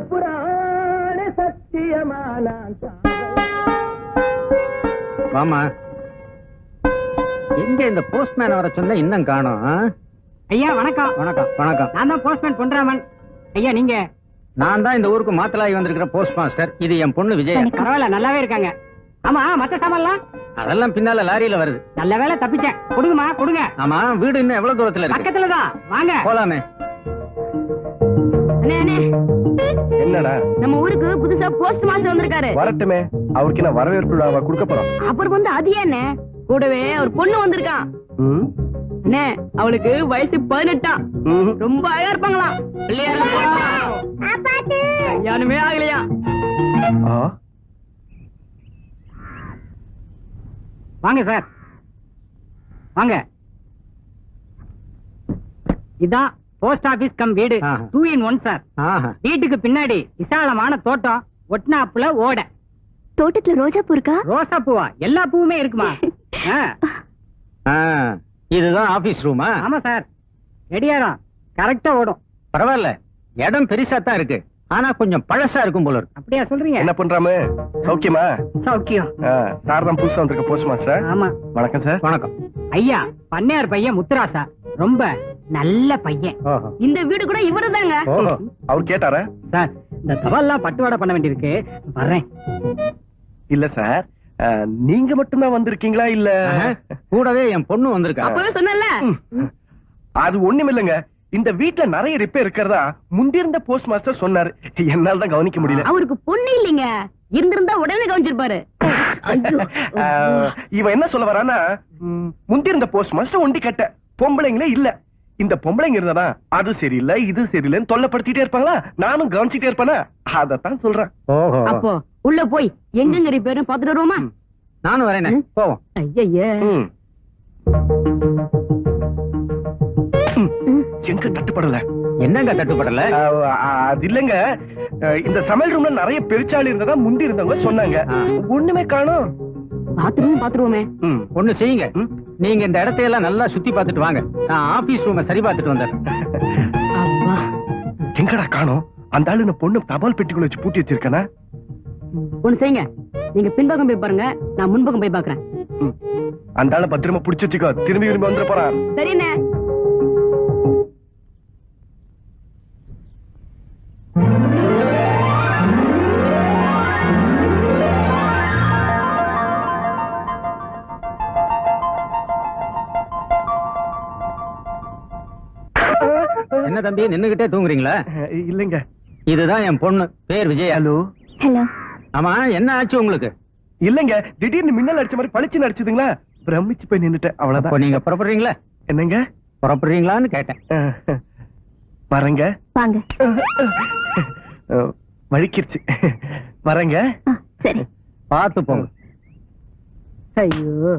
புராண சத்தியமான வாமா. எங்க இந்த போஸ்ட்மேன் வர சொன்ன இன்னும் காணோம்? ஐயா வணக்கம். வணக்கம். வணக்கம். நான் தான் போஸ்ட்மேன் பொன்ராமன். ஐயா நீங்க? நான் தான் இந்த ஊருக்கு மாத்தலாகி வந்திருக்கிற போஸ்ட் மாஸ்டர். இது என் பொண்ணு விஜயா. பரவாயில்ல, நல்லாவே இருக்காங்க. ஆமா, மத்த சாமான்லாம் அதெல்லாம் பின்னால லாரியில வருது. நல்ல வேலை தப்பிச்சேன். கொடுங்கம்மா கொடுங்க. ஆமா, வீடு இன்னும் எவ்வளவு தூரத்துல இருக்கு? பக்கத்துலதான், வாங்க போலாமே. என்னடா நம்ம ஊருக்கு புதுசா போஸ்ட் மாஸ்டர் வந்திருக்காரு. வரட்டுமே, அவருக்கு நான் வரவேற்பு விழாவா கொடுக்க போறோம். அப்புறம் வந்து அது என்ன கூடவே ஒரு பொண்ணு வந்திருக்கான். அண்ணே, அவளுக்கு வயசு 18. ரொம்ப அழகா இருப்பாங்களாம். கல்யாணமே ஆகலையா? வாங்க சார், வாங்க. இதான் போஸ்ட் ஆபீஸ் கம் வீடு. 2 in 1 சார். வீட்டுக்கு பின்னாடி விசாலமான தோட்டம், ஒட்னாப்புல ஓட. தோட்டத்துல ரோஜா பூ இருக்கா? ரோசா பூவா? எல்லா பூவுமே இருக்குமா? இதுதான் ஆபீஸ் ரூமா? ஆமா சார். ரெடியாரம் கரெக்டா ஓடும். பரவாயில்ல, இடம் பெருசா தான் இருக்கு. ஆனா கொஞ்சம் பழசா இருக்கும் போல இருக்கு. அப்படியா சொல்றீங்க? என்ன பண்றாம? சௌக்கியமா? சௌக்கியம். சார் தான் புதுசா வந்திருக்க போஸ்ட் மாஸ்டர். ஆமா. வணக்கம் சார். வணக்கம். ஐயா, பண்ணையார் பையன் முத்துராசா ரொம்ப நல்ல பையன். இந்த வீடு கூட இவரு தாங்க. அவர் கேட்டாரா? சார், இந்த தபால்லாம் பட்டுவாடை பண்ண வேண்டியிருக்கு, வர்றேன். இல்ல சார், நீங்க மட்டும்தான் வந்திருக்கீங்களா இல்ல கூடவே என் பொண்ணு வந்திருக்கா? அப்பவே சொன்னல. அது ஒண்ணும் இல்லங்க, இந்த வீட்டுல நிறைய ரிப்பேர் இருக்கிறதா முந்திருந்த போஸ்ட் மாஸ்டர் சொன்னாரு. என்னால தான் கவனிக்க முடியல. அவருக்கு பொண்ணு இல்லைங்க, இருந்திருந்தா உடனே கவனிச்சிருப்பாரு. இவன் என்ன சொல்ல வரானா, முந்திருந்த போஸ்ட் மாஸ்டர் ஒண்டி கட்ட பொம்பளைங்களே இல்ல. இந்த பொம்பளைங்க இருந்தா அது சரியில்லை இது சரியில்லைன்னு தொல்லைப்படுத்திட்டே இருப்பாங்களா, நானும் கவனிச்சுட்டே இருப்பானா, அதத்தான் சொல்றேன். அப்போ உள்ள போய் எங்கெங்க ரிப்பேர்னு பாத்துட்டு வருவோமா? நானும் வரேன், போவோம். ஐயா, எங்க தட்டுப்படல? என்னங்க தட்டுப்படல? அது இல்லங்க, இந்த சமையல் ரூம்ல நிறைய பெருச்சாளி இருந்ததா முந்தி இருந்தவங்க சொன்னாங்க. ஒண்ணுமே காணோம். பாத்ரூம் பாத்துருவோமே. ஒண்ணு செய்யுங்க, நீங்க இந்த இடத்தையெல்லாம் நல்லா சுத்தி பாத்துட்டு வாங்க. நான் ஆபீஸ் ரூம சரி பாத்துட்டு வந்தேன். எங்கடா காணோம்? அந்த ஆளு இந்த பொண்ணு தபால் பெட்டிக்குள்ள வச்சு பூட்டி வச்சிருக்கானா? ஒண்ணு செய்யுங்க, நீங்க பின்பக்கம் போய் பாருங்க, நான் முன்பக்கம் போய் பாக்குறேன். அந்த ஆளை பத்திரமா புடிச்சு வச்சுக்கோ, திரும்பி திரும்பி வந்துட போறான். சரிண்ணே. என்ன தம்பி நின்னுகிட்டே தூங்குறீங்களா? இல்லங்க, இதுதான் என் பொண்ணு, பேர் விஜயா. ஹலோ. ஹலோ. ஆமா, என்ன ஆச்சு உங்களுக்கு? இல்லங்க, திடீர்னு மின்னல் அடிச்ச மாதிரி பளிச்சு நடிச்சதுங்களா, பிரமிச்சு போய் நின்னுட்டேன், அவ்வளவுதான். நீங்க புறப்படுறீங்களா? என்னங்க புறப்படுறீங்களான்னு கேட்டேன். வரங்க. வாங்க. வழிக்கிருச்சு. வரங்க. சரி, பார்த்து போங்க. ஐயோ,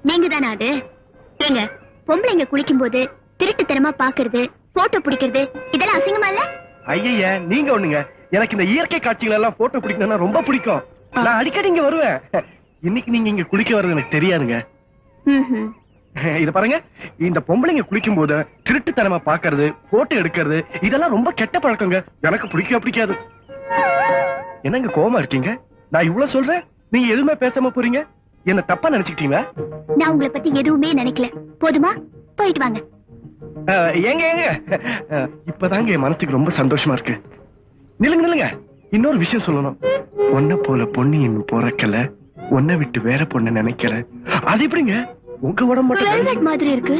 நீங்க தானே அது? ஏங்க, பொம்பளைங்க குளிக்கும் போது திருட்டுத்தனமா பாக்குறது, போட்டோ பிடிக்கிறது, இதெல்லாம் அசிங்கமா இல்ல? ஐய, நீங்க ஒண்ணுங்க, எனக்கு இந்த இயற்கை காட்சிகள் எல்லாம் போட்டோ பிடிக்கணும்னா ரொம்ப பிடிக்கும். நான் அடிக்கடி இங்க வருவேன். இன்னைக்கு நீங்க இங்க குளிக்க வர்றது எனக்கு தெரியாதுங்க. இத பாருங்க, இந்த பொம்பளைங்க குளிக்கும் போது திருட்டுத்தனமா பாக்குறது, போட்டோ எடுக்கிறது, இதெல்லாம் ரொம்ப கெட்ட பழக்கங்க. எனக்கு பிடிக்காது. என்னங்க கோவமா இருக்கீங்க? நான் இவ்வளவு சொல்றேன், நீங்க எதுவுமே பேசாம போறீங்க. என்ன தப்பா நினைச்சுக்கிட்டீங்களா? நான் உங்களை பத்தி எதுவுமே நினைக்கல. போதுமா? போயிட்டு வாங்க. ஏங்க இப்பதாங்க என் மனசுக்கு ரொம்ப சந்தோஷமா இருக்கு. நில்லுங்க, இன்னொரு விஷயம் சொல்லணும். ஒன்ன போல பொண்ணு இன்னும் பிறக்கல, ஒன்ன விட்டு வேற பொண்ணு நினைக்கல. அது எப்படிங்க உங்க உடம்பு மட்டும் மாதிரி இருக்கு?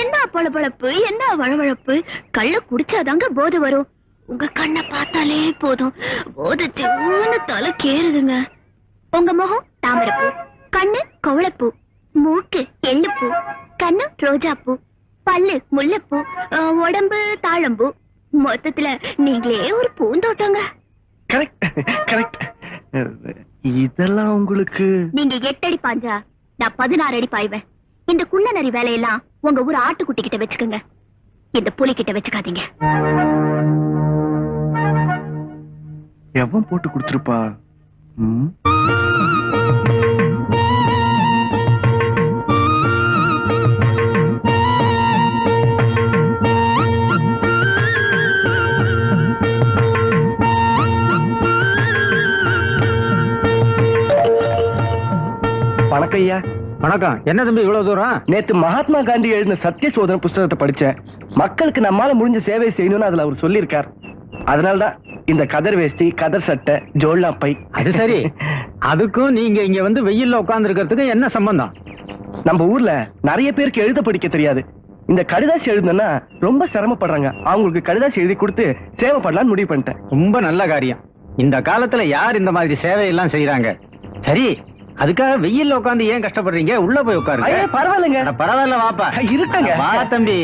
என்ன பளபளப்பு, என்ன வழவழப்பு. கள்ள குடிச்சாதாங்க போதை வரும். உங்க கண்ணை பார்த்தாலே போதும், போதை சின்ன தலை கேறுதுங்க. உங்க முகம் தாமரைப்பூ, கண்ணு கோவளப்பூ, மூக்கு எள்ளுப்பூ, கண்ணு ரோஜாப்பூ, பல்லு முல்லைப்பூ, உடம்பு தாழம்பூ. மொத்தத்துல நீங்களே ஒரு பூந்தோட்டங்க. கரெக்ட். இதெல்லாம் உங்களுக்கு? நீங்க 8 அடி பாஞ்சா நான் 16 அடி பாய்வேன். இந்த குள்ள நரி வேலையெல்லாம் உங்க ஊர் ஆட்டுக்குட்டி கிட்ட வச்சுக்கோங்க. இந்த புலிகிட்ட வச்சுக்காதீங்க. எவன் போட்டு கொடுத்துருப்பா? வணக்கம் ஐயா. வணக்கம். என்ன தம்பி இவ்வளவு தூரம்? நேத்து மகாத்மா காந்தி எழுதின சத்திய சோதனை புஸ்தகத்தை படிச்சேன். மக்களுக்கு நம்மால முடிஞ்ச சேவை செய்யணும்னு அதுல அவர் சொல்லியிருக்கார். அதனாலதான் இந்த கதர் வேஷ்டி, கதர் சட்டை, ஜோல்லா பை. அது சரி. அதுக்கும் நீங்க இங்க வந்து வெயில்ல உட்கார்ந்து இருக்கிறதுக்கு என்ன சம்பந்தம்? நம்ம ஊர்ல நிறைய பேருக்கு எழுத படிக்க தெரியாது. இந்த கடிதாசி எழுதுனா ரொம்ப சிரமப்படுறாங்க. அவங்களுக்கு கடிதாசி எழுதி கொடுத்து சேவை பண்ணலாம்னு முடிவு பண்ணிட்டேன். ரொம்ப நல்ல காரியம். இந்த காலத்துல யார் இந்த மாதிரி சேவை எல்லாம் செய்யறாங்க? சரி, அதுக்காக வெயில்ல உட்கார்ந்து ஏன் கஷ்டப்படுறீங்க? உள்ள போய் உட்காருங்க. பரவாயில்லைங்க. பரவாயில்ல, வாப்பா. இருக்கங்க. வா தம்பி.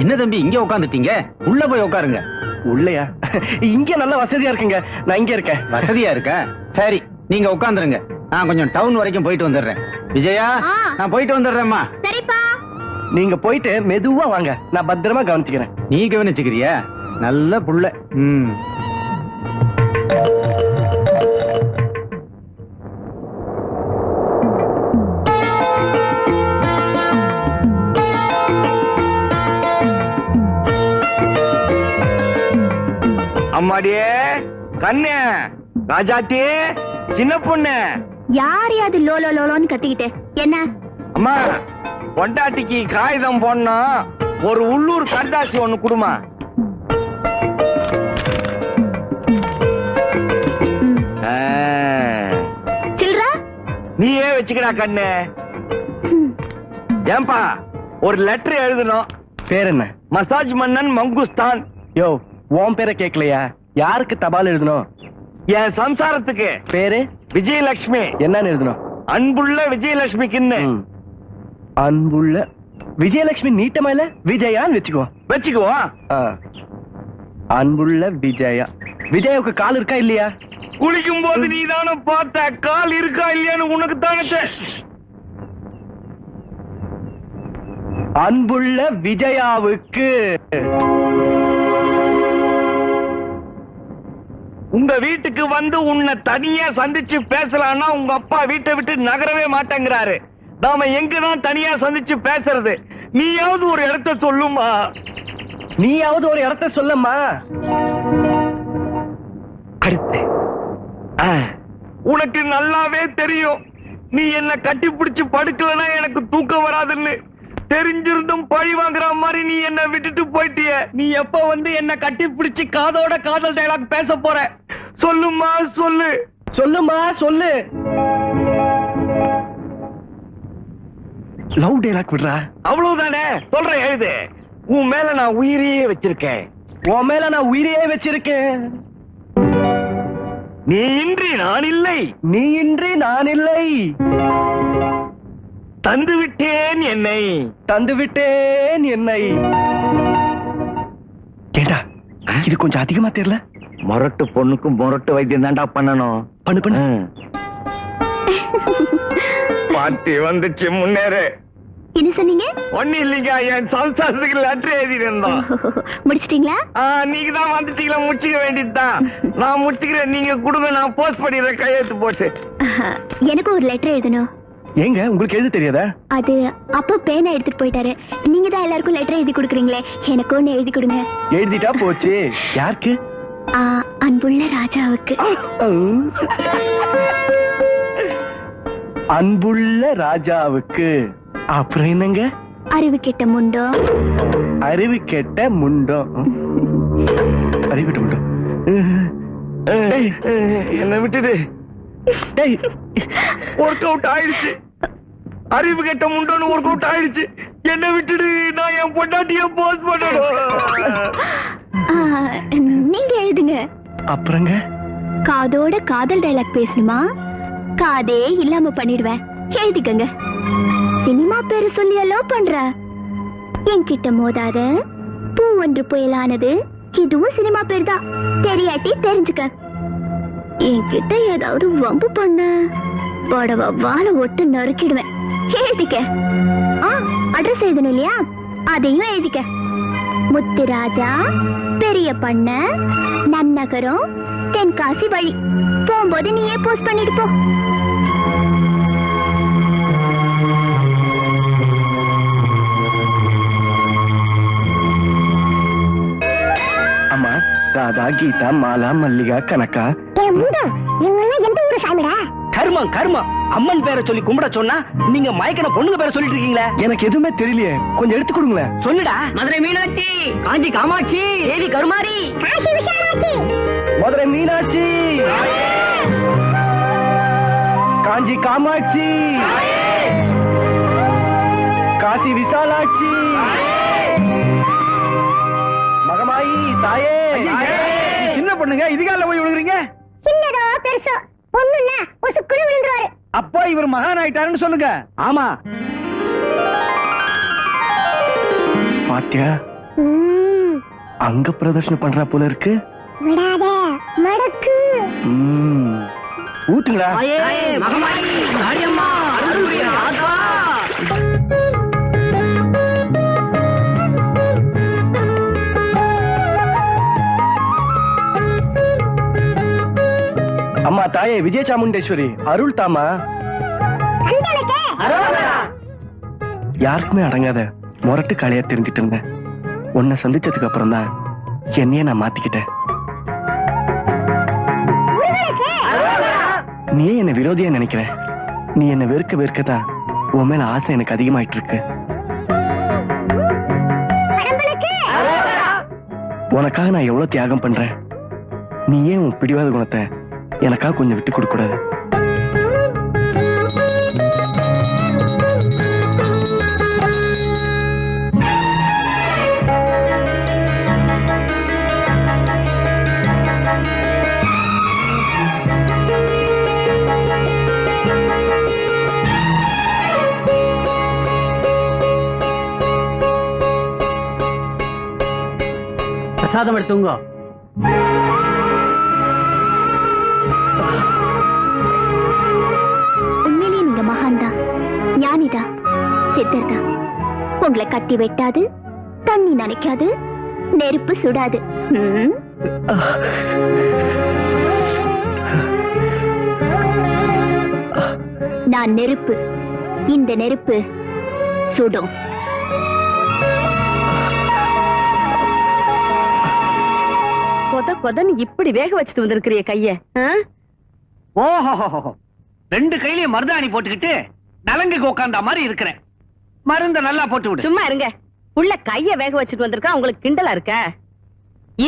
என்ன தம்பி இங்க உட்காந்துட்டீங்க? உள்ள போய் உட்காருங்க. உள்ளயா? இங்க நல்ல வசதியா இருக்குங்க. நான் இங்க இருக்கேன். வசதியா இருக்க? சரி, நீங்க உட்காந்துருங்க. நான் கொஞ்சம் டவுன் வரைக்கும் போயிட்டு வந்துடுறேன். விஜயா, நான் போயிட்டு வந்துடுறேம்மா. சரிப்பா. நீங்க போயிட்டு மெதுவா வாங்க. நான் பத்திரமா கவனிச்சுக்கிறேன். நீ கவனிச்சுக்கிறியா? நல்ல புள்ள. அம்மாடியே, கண்ணு, ராஜாத்தி, சின்ன பொண்ணு. யாரையாவது லோலோ லோலோன்னு கத்திக்கிட்டு என்ன? அம்மா, பொண்டாட்டிக்கு காகிதம் போடணும். ஒரு உள்ளூர் கடிதாசி ஒண்ணு குடுமா. சில்றா நீயே வச்சுக்கடா கண்ணு. ஏன்பா ஒரு லெட்டர் எழுதணும். பேர் என்ன? மசாஜ் மன்னன் மங்குஸ்தான். யோ, உன் பேரை கேட்கலையா? யாருக்கு தபால் எழுதணும்? என் சம்சாரத்துக்கு. பேரு விஜயலட்சுமி. என்னன்னு எழுதணும்? அன்புள்ள விஜயலட்சுமிக்குன்னு. அன்புள்ள விஜயலட்சுமி. நீட்டமா இல்ல? விஜயான்னு வச்சுக்குவோம். அன்புள்ள விஜயா. விஜயாவுக்கு கால் இருக்கா இல்லையா? குளிக்கும் போது நீ தானே பார்த்த கால் இருக்கா இல்லையான்னு உனக்கு தானே. அன்புள்ள விஜயாவுக்கு. உங்க வீட்டுக்கு வந்து உன்னை தனியா சந்திச்சு பேசலாம்னா உங்க அப்பா வீட்டை விட்டு நகரவே மாட்டேங்கிறாரு. நாம எங்கதான் தனியா சந்திச்சு பேசுறது? நீயாவது ஒரு இடத்த சொல்லுமா. நீயாவது ஒரு இடத்த சொல்லம்மா. அடுத்து உனக்கு நல்லாவே தெரியும் நீ என்ன கட்டி பிடிச்சு படுக்கலன்னா எனக்கு தூக்கம் வராதுன்னு. தெரிஞ்சிருந்தும் பழி வாங்குற மாதிரி நீ என்ன விட்டுட்டு போயிட்டிய. நீ எப்ப வந்து என்ன கட்டி பிடிச்சு காதோட காதல் டயலாக் பேச போற? சொல்லுமா, சொல்லு. சொல்லுமா, சொல்லு. லவ் டயலாக் விடுறா. அவ்வளவுதானே? சொல்றேன், எழுது. உன் மேல நான் உயிரையே வச்சிருக்கேன். உன் மேல நான் உயிரையே வச்சிருக்கேன். நீ இன்றி நான் இல்லை. நீ இன்றி நான் இல்லை. தந்து விட்டேன் என்னை. தந்து விட்டேன் என்னை. கேட்டா, இது கொஞ்சம் அதிகமா தெரியல? மொரட்டு பொண்ணுக்கு மொரட்டு வைத்தியம் தாண்டா பண்ணணும். பண்ணு பண்ணு. பாட்டி வந்துச்சு, முன்னேறு. என்ன சொன்னீங்க? ஒண்ணு இல்லைங்க, என் சம்சாரத்துக்கு லெட்டர் எழுதிருந்தோம். முடிச்சிட்டீங்களா? நீங்க தான் வந்துட்டீங்களா? முடிச்சுக்க வேண்டியதுதான். நான் முடிச்சுக்கிறேன், நீங்க கொடுங்க, நான் போஸ்ட் பண்ணிடுறேன் கையெழுத்து போட்டு. எனக்கு ஒரு லெட்டர் எழுதணும். ஏங்க, உங்களுக்கு எழுத தெரியாதா? அது அப்பா பேனா எடுத்துட்டு போயிட்டாரு. நீங்க தான் எல்லாருக்கும் லெட்டர் எழுதி கொடுக்குறீங்களே, எனக்கு ஒண்ணு எழுதி கொடுங்க. எழுதிட்டா போச்சு. யாருக்கு? அன்புள்ள ராஜாவுக்கு. அன்புள்ள ராஜாவுக்கு. அப்புறம் என்னங்க? அறிவு கெட்ட முண்டம். அறிவு கெட்ட முண்டம். அறிவு கெட்ட முண்டம். என்ன விட்டுடு. ஒர்க் அவுட் ஆயிடுச்சு. அறிவு கெட்ட முண்டோன்னு ஒர்க் அவுட் ஆயிடுச்சு. என்ன விட்டுடு, நான் என் பொண்டாட்டிய போஸ்ட் பண்ணணும். நீங்க எழுதுங்க. அப்புறங்க? காதோட காதல் டயலாக் பேசணுமா? காதே இல்லாம பண்ணிடுவேன். எழுதிக்கங்க. சினிமா பேரு சொல்லி லவ் பண்ற. என்கிட்ட மோதாத. பூ ஒன்று புயலானது. இதுவும் சினிமா பேர் தான். தெரியாட்டி தெரிஞ்சுக்க. என்கிட்ட ஏதாவது வம்பு பண்ண புடவை வாழை ஒட்டு நறுக்கிடுவேன். எழுதிக்க. அட்ரஸ் எழுதணும் இல்லையா? அதையும் எழுதிக்க. முத்துராஜா, பெரிய பண்ண, நன்னகரம், தென்காசி வழி. போகும்போது நீயே போஸ்ட் பண்ணிட்டு போ. அம்மா, ராதா, கீதா, மாலா, மல்லிகா, கனகா. எந்த ஊரு சாமிடா? கர்மம் கர்மம். அம்மன் பேரை சொல்லி கும்பிட சொன்னா நீங்க மயக்கிற பொண்ணுங்க பேரை சொல்லிட்டு இருக்கீங்களே. எனக்கு எதுவுமே தெரியலையே, கொஞ்சம் எடுத்து கொடுங்களேன். சொல்லுடா. மதுரை மீனாட்சி, காஞ்சி காமாட்சி, தேவி கருமாரி, மதுரை மீனாட்சி, காஞ்சி காமாட்சி, காசி விசாலாட்சி, மகமாயி தாயே. என்ன பண்ணுங்க இதுகால போய் விழுகிறீங்க? சின்னதோ பெருசோ பொண்ணுன்னா ஒசுக்குள்ள விழுந்துருவாரு. அப்பா இவர் மகான் ஆயிட்டாருன்னு சொல்லுங்க. ஆமா. பாட்டியா அங்க பிரதர்ஷனம் பண்றா போல இருக்கு. விடாத மடக்கு. ஊத்துங்களா. மகமாயி தாயம்மா அருள்புரிய ராதா. அம்மா தாயே விஜய சாமுண்டேஸ்வரி அருள் தாமா. யாருக்குமே அடங்காத முரட்டு காளையா தெரிஞ்சிட்டு இருந்தேன். உன்னை சந்திச்சதுக்கு அப்புறம் தான் என்னையே நான் மாத்திக்கிட்டேன். நீ என்ன விரோதியா நினைக்கிற. நீ என்ன வெறுக்க வெறுக்கதான் உன் மேல ஆசை எனக்கு அதிகமாயிட்டு இருக்கு. உனக்காக நான் எவ்வளவு தியாகம் பண்றேன். நீ ஏன் உன் பிடிவாத குணத்தை எனக்காக கொஞ்சம் விட்டு கொடுக்க கூடாது? பிரசாதம் எடுத்துங்க. உண்மையிலேயே நீங்க மகான்தான், ஞானிதான், சித்தர்தான். உங்களை கத்தி வெட்டாது, தண்ணி நனைக்காது, நெருப்பு சுடாது. நான் நெருப்பு, இந்த நெருப்பு சுடும். கொதன்னு இப்படி வேக வச்சுட்டு வந்திருக்கிறிய கைய. ஓஹோ, ரெண்டு கையிலயும் மருதாணி போட்டுக்கிட்டு நலங்குக்கு உட்கார்ந்த மாதிரி இருக்கிறேன். மருந்த நல்லா போட்டு விடு. சும்மா இருங்க. உள்ள கைய வேக வச்சுட்டு வந்திருக்கா, உங்களுக்கு கிண்டலா இருக்க?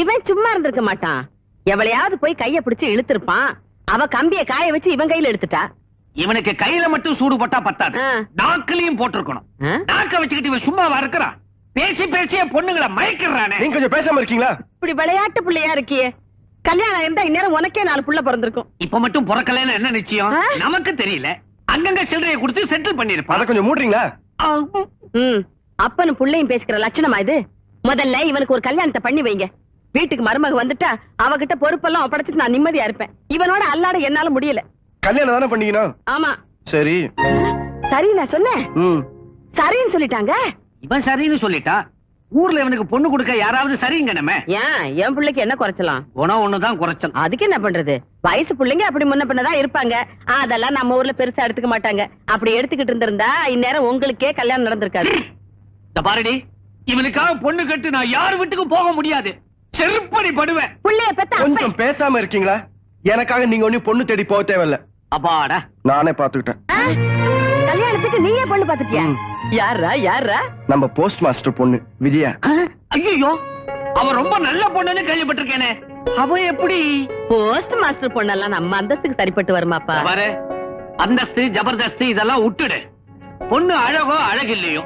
இவன் சும்மா இருந்திருக்க மாட்டான். எவளையாவது போய் கைய பிடிச்சு இழுத்திருப்பான். அவ கம்பிய காய வச்சு இவன் கையில எடுத்துட்டா. இவனுக்கு கையில மட்டும் சூடு பட்டா பத்தாது, நாக்கிலையும் போட்டிருக்கணும். நாக்க வச்சுக்கிட்டு இவன் சும்மாவா இருக்கிறான்? பேசி பேசிய பொண்ணுங்களை மயக்கிறானே. நீங்க கொஞ்சம் பேசாம இருக்கீங்களா? இப்படி விளையாட்டு பிள்ளையா இருக்கியே. கல்யாணம் இருந்தா இந்நேரம் உனக்கே 4 புள்ள பிறந்திருக்கும். இப்ப மட்டும் பிறக்கலன்னு என்ன நிச்சயம்? நமக்கு தெரியல. அங்கங்க சில்லறையை கொடுத்து செட்டில் பண்ணிருப்பான். அத கொஞ்சம் மூடுறீங்களா? அப்பனும் புள்ளையும் பேசிக்கிற லட்சணமா இது? முதல்ல இவனுக்கு ஒரு கல்யாணத்தை பண்ணி வைங்க. வீட்டுக்கு மருமக வந்துட்டா அவகிட்ட பொறுப்பெல்லாம் ஒப்படைச்சிட்டு நான் நிம்மதியா இருப்பேன். இவனோட அல்லாட என்னால முடியல. கல்யாணம் தானே பண்ணிக்கணும். ஆமா. சரி சரி நான் சொன்னேன். சரின்னு சொல்லிட்டாங்க. இவன் சரின்னு சொல்லிட்டா. ஊர்ல இவனுக்கு பொண்ணு கொடுக்க யாராவது சரிங்க நம்ம. ஏன் என் பிள்ளைக்கு என்ன குறைச்சலாம்? குணம் ஒண்ணுதான் குறைச்சல். அதுக்கு என்ன பண்றது? வயசு பிள்ளைங்க அப்படி முன்ன பின்னதான் இருப்பாங்க. அதெல்லாம் நம்ம ஊர்ல பெருசா எடுத்துக்க மாட்டாங்க. அப்படி எடுத்துக்கிட்டு இருந்திருந்தா இந்நேரம் உங்களுக்கே கல்யாணம் நடந்திருக்காது. இந்த பாருடி, இவனுக்காக பொண்ணு கட்டு நான் யார் வீட்டுக்கும் போக முடியாது. செருப்படி படுவேன். புள்ளைய பெத்த கொஞ்சம் பேசாம இருக்கீங்களா? எனக்காக நீங்க ஒண்ணு பொண்ணு தேடி போக தேவையில்ல. அப்பாடா, நானே பாத்துக்கிட்டேன். கல்யாணத்துக்கு நீயே பொண்ணு பாத்துட்டியா? யாரா யாரா? நம்ம போஸ்ட் மாஸ்டர் பொண்ணு விஜயா. ஐயோ, அவ ரொம்ப நல்ல பொண்ணுன்னு கேள்விப்பட்டிருக்கேனே. அவ எப்படி? போஸ்ட் மாஸ்டர் பொண்ணெல்லாம் நம்ம அந்தஸ்துக்கு சரிப்பட்டு வருமாப்பா? பாரு, அந்தஸ்து ஜபர்தஸ்து இதெல்லாம் விட்டுடு. பொண்ணு அழகோ அழகில்லையோ,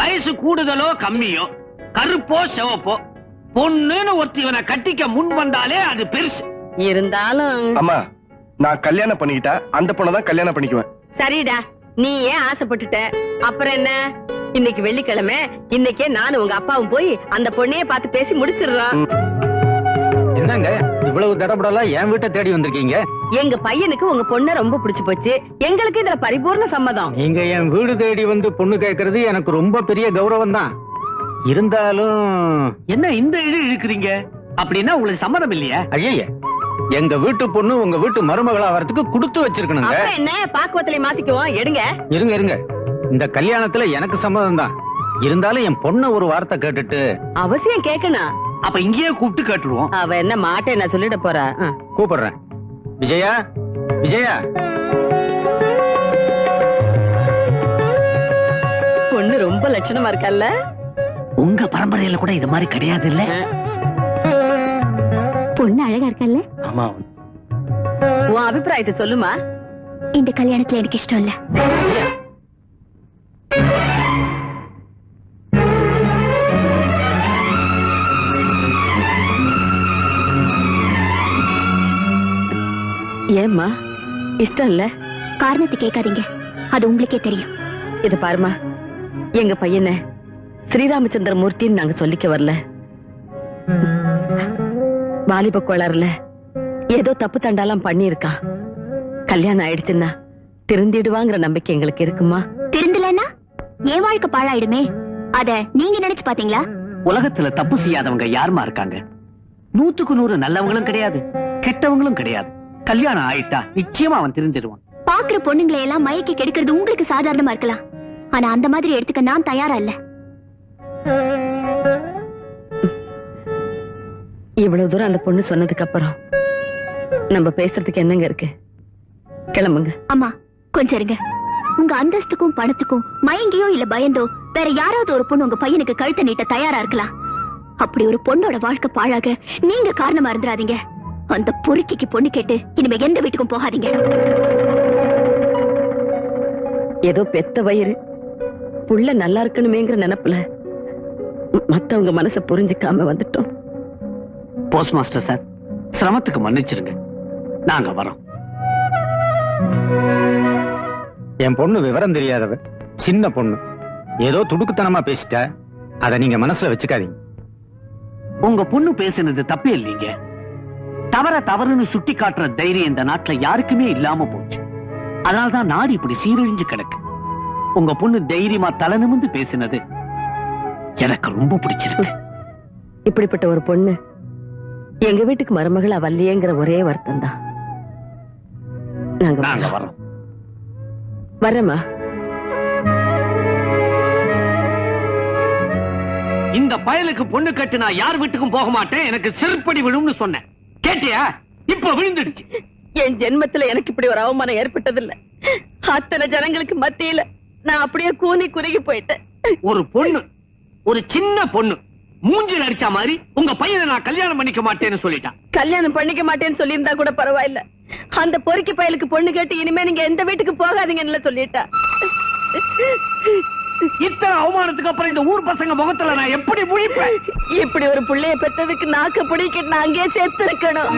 வயசு கூடுதலோ கம்மியோ, கருப்போ சிவப்போ, பொண்ணுன்னு ஒருத்தி இவனை கட்டிக்க முன் வந்தாலே அது பெருசு. இருந்தாலும் அம்மா, நான் கல்யாணம் பண்ணிக்கிட்டா அந்த பொண்ணை தான் கல்யாணம் பண்ணிக்குவேன். சரிடா, நீ ஏன் ஆசைப்பட்டுட்ட? அப்புறம் என்ன? இன்னைக்கு வெள்ளிக்கிழமை, இன்னைக்கே நானும் உங்க அப்பாவும் போய் அந்த பொண்ணையே பார்த்து பேசி முடிச்சிடலாம். என்னங்க இவ்வளவு தடபடலாம் என் வீட்டை தேடி வந்திருக்கீங்க? எங்க பையனுக்கு உங்க பொண்ண ரொம்ப பிடிச்சு போச்சு. எங்களுக்கு இதுல பரிபூர்ண சம்மதம். நீங்க என் வீடு தேடி வந்து பொண்ணு கேட்கறது எனக்கு ரொம்ப பெரிய கௌரவம் தான். இருந்தாலும் என்ன இந்த இழு இழுக்கிறீங்க? அப்படின்னா உங்களுக்கு சம்மதம் இல்லையா? ஐய, எங்க வீட்டு பொண்ணு உங்க வீட்டு மருமகளா வரதுக்கு கொடுத்து வச்சிருக்கணுங்க. அப்புறம் என்ன பாக்குவத்திலே மாத்திக்குவோம். எடுங்க. இருங்க இருங்க, இந்த கல்யாணத்துல எனக்கு சம்மதம் தான். இருந்தாலும் என் பொண்ண ஒரு வார்த்தை கேட்டுட்டு. அவசியம் கேட்கணும். அப்ப இங்கேயே கூப்பிட்டு கேட்டுருவோம். அவ என்ன மாட்டேன் நான் சொல்லிட போறா. கூப்பிடுறேன். விஜயா, விஜயா. பொண்ணு ரொம்ப லட்சணமா இருக்கல்ல? உங்க பரம்பரையில கூட இது மாதிரி கிடையாது இல்ல? பொண்ணு அழகா இருக்கல்ல? ஆமா. உன் அபிப்பிராயத்தை சொல்லுமா. இந்த கல்யாணத்துல எனக்கு இஷ்டம் இல்ல. ஏம்மா இஷ்டம் இல்ல? காரணத்தை கேட்காதீங்க, அது உங்களுக்கே தெரியும். இது பாருமா, எங்க பையனை ஸ்ரீராமச்சந்திர மூர்த்தின்னு நாங்க சொல்லிக்க வரல. வாலிப கோளாறுல ஏதோ தப்பு தண்டாலாம் பண்ணிருக்கான். கல்யாணம் ஆயிடுச்சுன்னா திருந்திடுவாங்கிற நம்பிக்கை எங்களுக்கு இருக்குமா? திருந்தலன்னா என் வாழ்க்கை பாழாயிடுமே. அத நீங்க நினைச்சு பாத்தீங்களா? உலகத்துல தப்பு செய்யாதவங்க யாருமா இருக்காங்க? 100க்கு 100 நல்லவங்களும் கிடையாது, கெட்டவங்களும் கிடையாது. கல்யாணம் ஆயிட்டா நிச்சயமா அவன் திருந்திடுவான். பாக்குற பொண்ணுங்களை எல்லாம் மயக்கி கெடுக்கிறது உங்களுக்கு சாதாரணமா இருக்கலாம். ஆனா அந்த மாதிரி எடுத்துக்க நான் தயாரா இல்ல. இவ்வளவு தூரம் அந்த பொண்ணு சொன்னதுக்கு அப்புறம் நம்ம பேசுறதுக்கு என்னங்க இருக்கு? கிளம்புங்க. அம்மா கொஞ்சம் இருங்க. உங்க அந்தஸ்துக்கும் பணத்துக்கும் மயங்கியோ இல்ல பயந்தோ வேற யாராவது ஒரு பொண்ணு உங்க பையனுக்கு கழுத்தை நீட்ட தயாரா இருக்கலாம். அப்படி ஒரு பொண்ணோட வாழ்க்கை பாழாக நீங்க காரணமா இருந்துராதீங்க. அந்த பொறுக்கிக்கு பொண்ணு கேட்டு இனிமே எந்த வீட்டுக்கும் போகாதீங்க. ஏதோ பெத்த வயிறு புள்ள நல்லா இருக்கணுமேங்கிற நினைப்புல மத்தவங்க மனசை புரிஞ்சுக்காம வந்துட்டோம். போஸ்ட் மாஸ்டர் சார், சிரமத்துக்கு மன்னிச்சிருங்க, நாங்க வரோம். என் பொண்ணு விவரம் தெரியாதவ, சின்ன பொண்ணு. ஏதோ துடுக்குத்தனமா பேசிட்டா, அத நீங்க மனசுல வச்சுக்காதீங்க. உங்க பொண்ணு பேசுனது தப்பே இல்லைங்க. தவறுன்னு சுட்டி காட்டுற தைரியம் இந்த நாட்டுல யாருக்குமே இல்லாம போச்சு. அதனால்தான் நாடு இப்படி சீரழிஞ்சு கிடக்கு. உங்க பொண்ணு தைரியமா தலை நிமிர்ந்து பேசினது எனக்கு ரொம்ப பிடிச்சிருக்கு. இப்படிப்பட்ட ஒரு பொண்ணு எங்க வீட்டுக்கு மருமகளா வரலையேங்கிற ஒரே வருத்தம் தான். நாங்க வரோம். வரமா. இந்த பயலுக்கு பொண்ணு கட்டு நான் யார் வீட்டுக்கும் போக மாட்டேன், எனக்கு செருப்படி விழும்னு சொன்னேன். கேட்டியா? இப்ப விழுந்துடுச்சு. என் ஜென்மத்துல எனக்கு இப்படி ஒரு அவமானம் ஏற்பட்டதில்லை. அத்தனை ஜனங்களுக்கு மத்தியில நான் அப்படியே கூனி குறுகி போயிட்டேன். ஒரு பொண்ணு, ஒரு சின்ன பொண்ணு மூஞ்சில் அடிச்ச மாதிரி உங்க பையனை நான் கல்யாணம் பண்ணிக்க மாட்டேன்னு சொல்லிட்டான். கல்யாணம் பண்ணிக்க மாட்டேன்னு சொல்லியிருந்தா கூட பரவாயில்ல. அந்த பொறுக்கி பயலுக்கு பொண்ணு கேட்டு இனிமே நீங்க எந்த வீட்டுக்கு போகாதீங்கன்னு சொல்லிட்டா. இத்தனை அவமானத்துக்கு அப்புறம் இந்த ஊர் பசங்க முகத்துல நான் எப்படி முழிப்பேன்? இப்படி ஒரு புள்ளைய பெற்றதுக்கு நாக்க பிடிக்கிட்டு நான் அங்கேயே சேர்த்து இருக்கணும்.